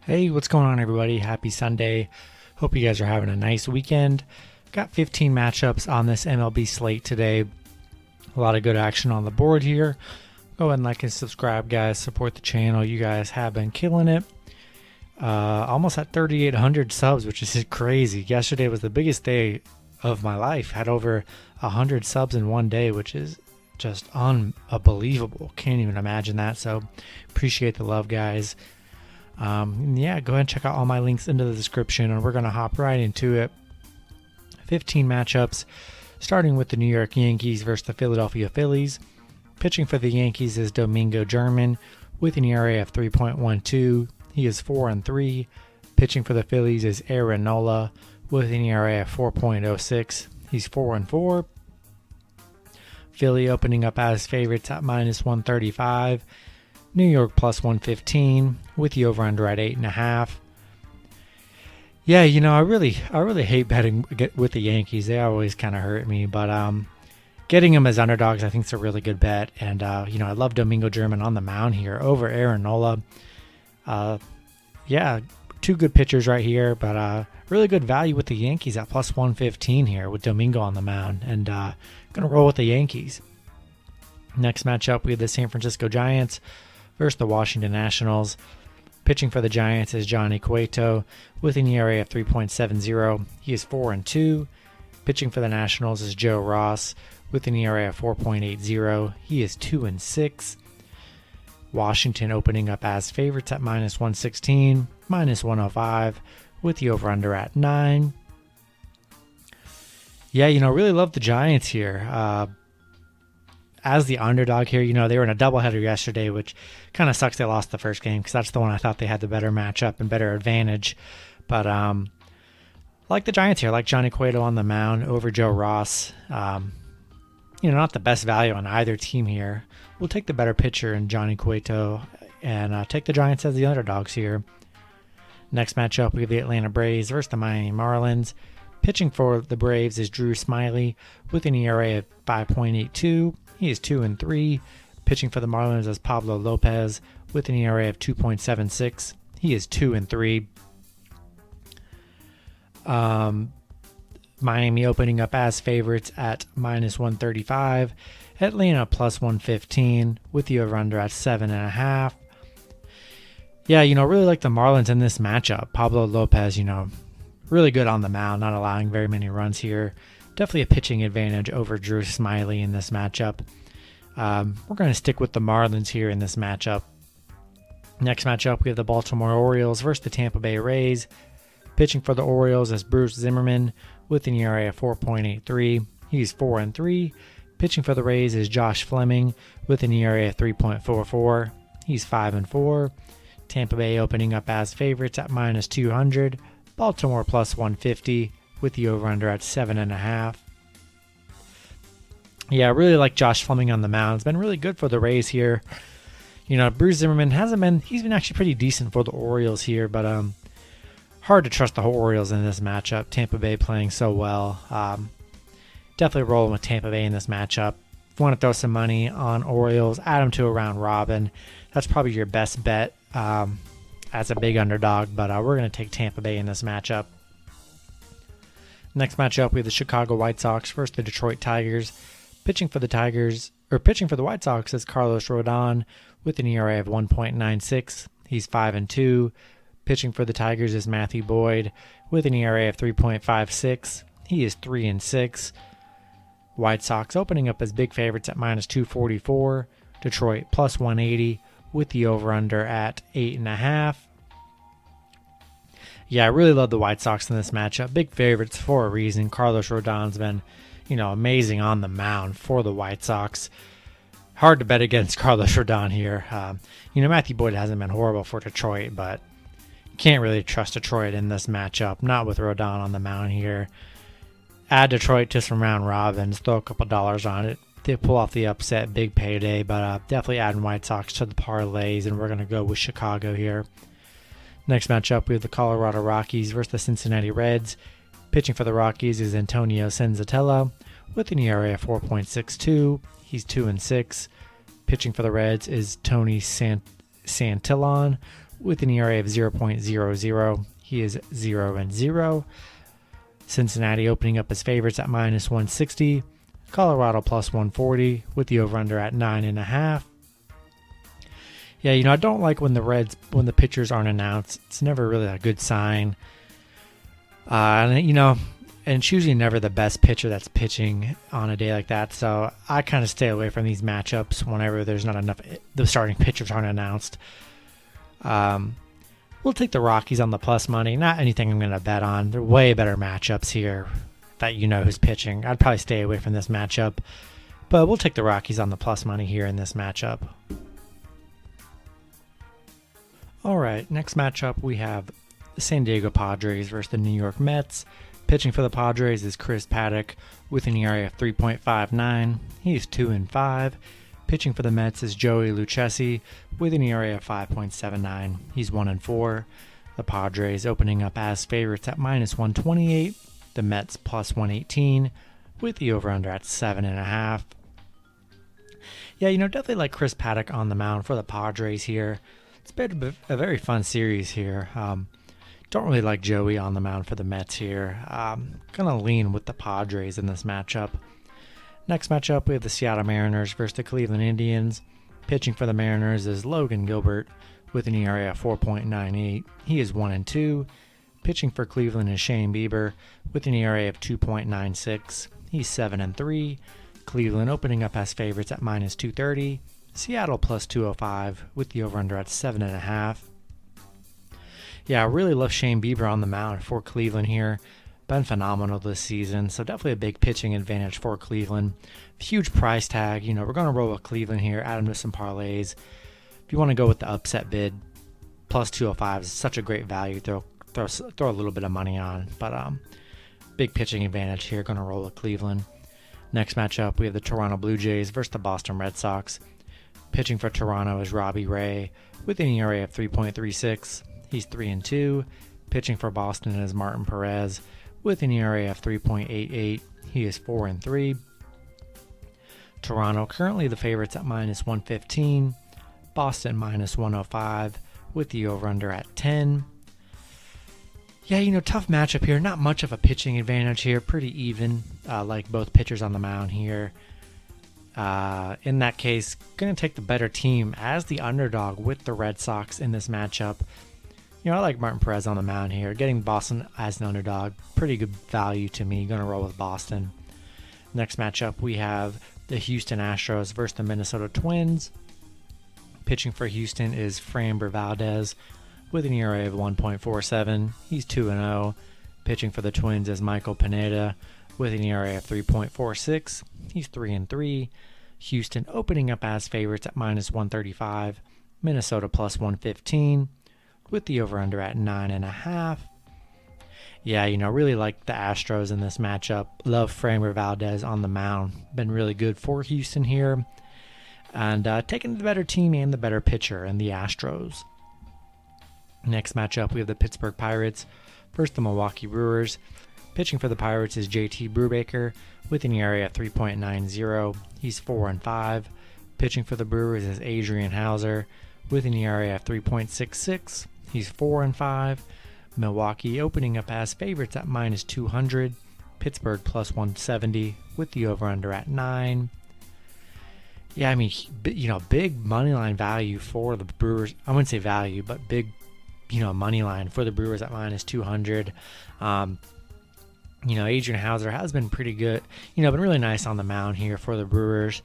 Hey, what's going on, everybody? Happy Sunday. Hope you guys are having a nice weekend. Got 15 matchups on this MLB slate today. A lot of good action on the board here. Go ahead and like and subscribe, guys. Support the channel. You guys have been killing it. Almost at 3,800 subs, which is crazy. Yesterday was the biggest day of my life. Had over 100 subs in one day, which is just unbelievable. Can't even imagine that. So appreciate the love, guys. Go ahead and check out all my links into the description, and we're going to hop right into it. 15 matchups, starting with the New York Yankees versus the Philadelphia Phillies. Pitching for the Yankees is Domingo German with an ERA of 3.12. He is 4-3. Pitching for the Phillies is Aaron Nola with an ERA of 4.06. He's 4-4. Philly opening up as favorites at minus 135. New York plus 115 with the over-under at 8.5. Yeah, I really hate betting with the Yankees. They always kind of hurt me, but getting them as underdogs I think is a really good bet. And I love Domingo German on the mound here over Aaron Nola. Two good pitchers right here, but really good value with the Yankees at plus 115 here with Domingo on the mound, and gonna roll with the Yankees. Next matchup, we have the San Francisco Giants versus the Washington Nationals. Pitching for the Giants is Johnny Cueto with an ERA of 3.70. He is 4-2. Pitching for the Nationals is Joe Ross with an ERA of 4.80. He is 2-6. Washington opening up as favorites at minus 116, minus 105 with the over-under at 9. Really love the Giants here. As the underdog here, they were in a doubleheader yesterday, which kind of sucks they lost the first game because that's the one I thought they had the better matchup and better advantage. But like the Giants here, like Johnny Cueto on the mound over Joe Ross. Not the best value on either team here. We'll take the better pitcher in Johnny Cueto and take the Giants as the underdogs here. Next matchup, we have the Atlanta Braves versus the Miami Marlins. Pitching for the Braves is Drew Smyly with an ERA of 5.82. He is 2-3. Pitching for the Marlins is Pablo Lopez with an ERA of 2.76. He is 2-3. Miami opening up as favorites at minus 135. Atlanta plus 115 with the over-under at 7.5. Really like the Marlins in this matchup. Pablo Lopez, really good on the mound, not allowing very many runs here. Definitely a pitching advantage over Drew Smyly in this matchup. We're going to stick with the Marlins here in this matchup. Next matchup, we have the Baltimore Orioles versus the Tampa Bay Rays. Pitching for the Orioles is Bruce Zimmerman with an ERA of 4.83. He's 4-3. Pitching for the Rays is Josh Fleming with an ERA of 3.44. He's 5-4. Tampa Bay opening up as favorites at minus 200. Baltimore plus 150 with the over-under at 7.5. I really like Josh Fleming on the mound. It's been really good for the Rays here. Bruce Zimmerman he's been actually pretty decent for the Orioles here, but hard to trust the whole Orioles in this matchup. Tampa Bay playing so well. Definitely rolling with Tampa Bay in this matchup. If you want to throw some money on Orioles, add them to a round robin. That's probably your best bet as a big underdog, but we're going to take Tampa Bay in this matchup. Next matchup, we have the Chicago White Sox versus the Detroit Tigers. Pitching for the White Sox is Carlos Rodon with an ERA of 1.96. He's 5-2. Pitching for the Tigers is Matthew Boyd with an ERA of 3.56. He is 3-6. White Sox opening up as big favorites at minus 244. Detroit plus 180 with the over-under at 8.5. I really love the White Sox in this matchup. Big favorites for a reason. Carlos Rodon's been, amazing on the mound for the White Sox. Hard to bet against Carlos Rodon here. Matthew Boyd hasn't been horrible for Detroit, but can't really trust Detroit in this matchup. Not with Rodon on the mound here. Add Detroit to some round robins. Throw a couple dollars on it. They pull off the upset, big payday, but definitely adding White Sox to the parlays, and we're going to go with Chicago here. Next matchup, we have the Colorado Rockies versus the Cincinnati Reds. Pitching for the Rockies is Antonio Senzatella with an ERA of 4.62. He's 2-6. Pitching for the Reds is Tony Santillan with an ERA of 0.00. He is 0-0. Cincinnati opening up as favorites at minus 160. Colorado plus 140 with the over-under at 9.5. Yeah, I don't like when the pitchers aren't announced. It's never really a good sign. And it's usually never the best pitcher that's pitching on a day like that. So I kind of stay away from these matchups whenever there's not enough. The starting pitchers aren't announced. We'll take the Rockies on the plus money. Not anything I'm going to bet on. They're way better matchups here that who's pitching. I'd probably stay away from this matchup. But we'll take the Rockies on the plus money here in this matchup. All right, next matchup we have the San Diego Padres versus the New York Mets. Pitching for the Padres is Chris Paddock with an ERA of 3.59. He's 2-5. Pitching for the Mets is Joey Lucchesi with an ERA of 5.79. He's 1-4. The Padres opening up as favorites at minus 128. The Mets plus 118 with the over-under at 7.5. Yeah, definitely like Chris Paddock on the mound for the Padres here. It's been a very fun series here. Don't really like Joey on the mound for the Mets here. Gonna lean with the Padres in this matchup. Next matchup, we have the Seattle Mariners versus the Cleveland Indians. Pitching for the Mariners is Logan Gilbert with an ERA of 4.98. He is 1-2. Pitching for Cleveland is Shane Bieber with an ERA of 2.96. He's 7-3. Cleveland opening up as favorites at minus 230. Seattle plus 205 with the over-under at 7.5. Yeah, I really love Shane Bieber on the mound for Cleveland here. Been phenomenal this season, so definitely a big pitching advantage for Cleveland. Huge price tag. We're going to roll with Cleveland here, add them to some parlays. If you want to go with the upset bid, plus 205 is such a great value. Throw a little bit of money on, but big pitching advantage here. Going to roll with Cleveland. Next matchup, we have the Toronto Blue Jays versus the Boston Red Sox. Pitching for Toronto is Robbie Ray with an ERA of 3.36. He's 3-2. Pitching for Boston is Martin Perez with an ERA of 3.88. He is 4-3. Toronto currently the favorites at minus 115. Boston minus 105 with the over-under at 10. Yeah, tough matchup here. Not much of a pitching advantage here. Pretty even, like both pitchers on the mound here. In that case, going to take the better team as the underdog with the Red Sox in this matchup. I like Martin Perez on the mound here. Getting Boston as an underdog, pretty good value to me. Going to roll with Boston. Next matchup, we have the Houston Astros versus the Minnesota Twins. Pitching for Houston is Framber Valdez with an ERA of 1.47. He's 2-0. Pitching for the Twins is Michael Pineda with an ERA of 3.46. He's 3-3. Houston opening up as favorites at minus 135. Minnesota plus 115 with the over-under at 9.5. Yeah, really like the Astros in this matchup. Love Framber Valdez on the mound. Been really good for Houston here. And taking the better team and the better pitcher in the Astros. Next matchup, we have the Pittsburgh Pirates versus the Milwaukee Brewers. Pitching for the Pirates is JT Brubaker with an ERA of 3.90. He's 4-5. Pitching for the Brewers is Adrian Hauser with an ERA of 3.66. He's 4-5. Milwaukee opening up as favorites at minus 200. Pittsburgh plus 170 with the over-under at 9. Yeah, big money line value for the Brewers. I wouldn't say value, but big, money line for the Brewers at minus 200. Adrian Hauser has been pretty good. Been really nice on the mound here for the Brewers.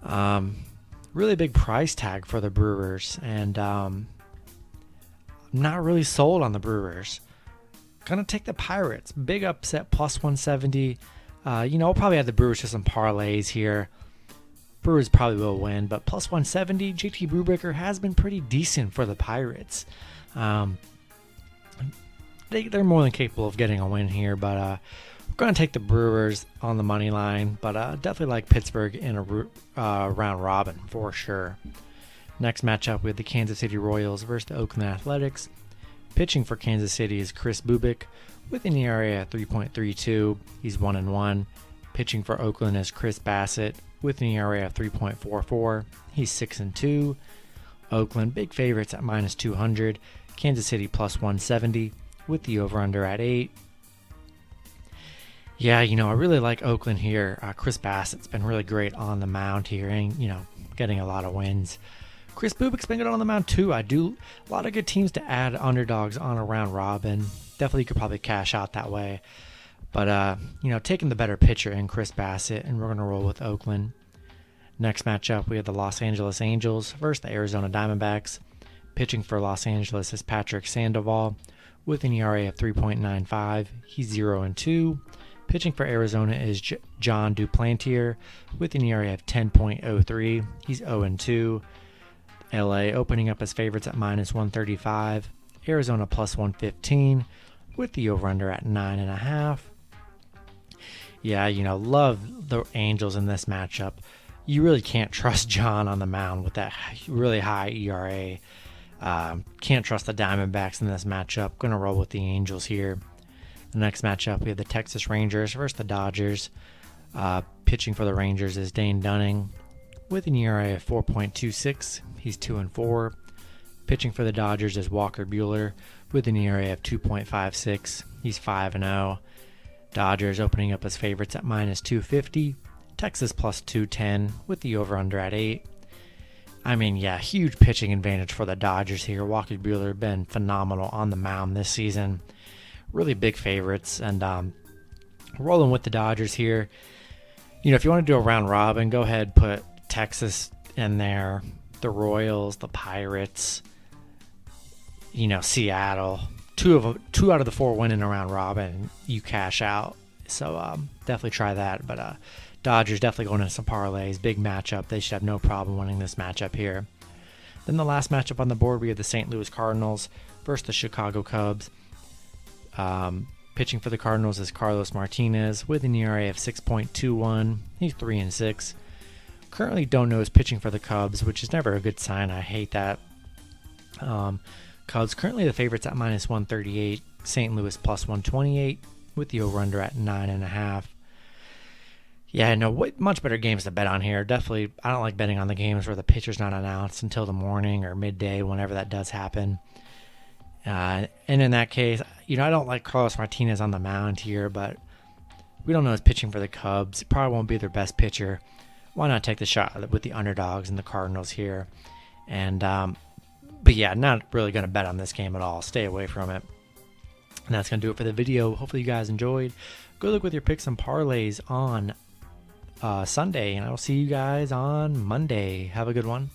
Really big price tag for the Brewers, and I'm not really sold on the Brewers. Gonna take the Pirates. Big upset, plus 170. We'll probably have the Brewers to some parlays here. Brewers probably will win, but plus 170, JT Brubaker has been pretty decent for the Pirates. They're more than capable of getting a win here, but we're going to take the Brewers on the money line, but definitely like Pittsburgh in a round robin for sure. Next matchup, we have the Kansas City Royals versus the Oakland Athletics. Pitching for Kansas City is Chris Bubik with an ERA at 3.32. He's 1-1. Pitching for Oakland is Chris Bassett with an ERA of 3.44. He's 6-2. Oakland, big favorites at minus 200. Kansas City plus 170 with the over-under at 8. Yeah, I really like Oakland here. Chris Bassett's been really great on the mound here and, getting a lot of wins. Chris Bubik's been good on the mound too. A lot of good teams to add underdogs on a round robin. Definitely could probably cash out that way. But, taking the better pitcher in Chris Bassett, and we're going to roll with Oakland. Next matchup, we have the Los Angeles Angels versus the Arizona Diamondbacks. Pitching for Los Angeles is Patrick Sandoval with an ERA of 3.95. He's 0-2. Pitching for Arizona is John Duplantier with an ERA of 10.03. He's 0-2. LA opening up as favorites at minus 135. Arizona plus 115 with the over-under at 9.5. Yeah, love the Angels in this matchup. You really can't trust John on the mound with that really high ERA. Can't trust the Diamondbacks in this matchup. Going to roll with the Angels here. The next matchup, we have the Texas Rangers versus the Dodgers. Pitching for the Rangers is Dane Dunning with an ERA of 4.26. He's 2-4. Pitching for the Dodgers is Walker Buehler with an ERA of 2.56. He's 5-0. Dodgers opening up as favorites at minus 250. Texas plus 210 with the over-under at 8. Huge pitching advantage for the Dodgers here. Walker Buehler been phenomenal on the mound this season. Really big favorites, and rolling with the Dodgers here. If you want to do a round robin, go ahead, put Texas in there, the Royals, the Pirates, Seattle. Two out of the 4 win in a round robin, you cash out. So definitely try that. But Dodgers definitely going into some parlays. Big matchup. They should have no problem winning this matchup here. Then the last matchup on the board, we have the St. Louis Cardinals versus the Chicago Cubs. Pitching for the Cardinals is Carlos Martinez with an ERA of 6.21. He's 3-6. Currently don't know who's pitching for the Cubs, which is never a good sign. I hate that. Cubs currently the favorites at minus 138. St. Louis plus 128 with the over-under at 9.5. Yeah, much better games to bet on here. Definitely, I don't like betting on the games where the pitcher's not announced until the morning or midday, whenever that does happen. And in that case, I don't like Carlos Martinez on the mound here, but we don't know who's pitching for the Cubs. It probably won't be their best pitcher. Why not take the shot with the underdogs and the Cardinals here? And, but yeah, not really going to bet on this game at all. Stay away from it. And that's going to do it for the video. Hopefully you guys enjoyed. Go look with your picks and parlays on Sunday, and I will see you guys on Monday. Have a good one.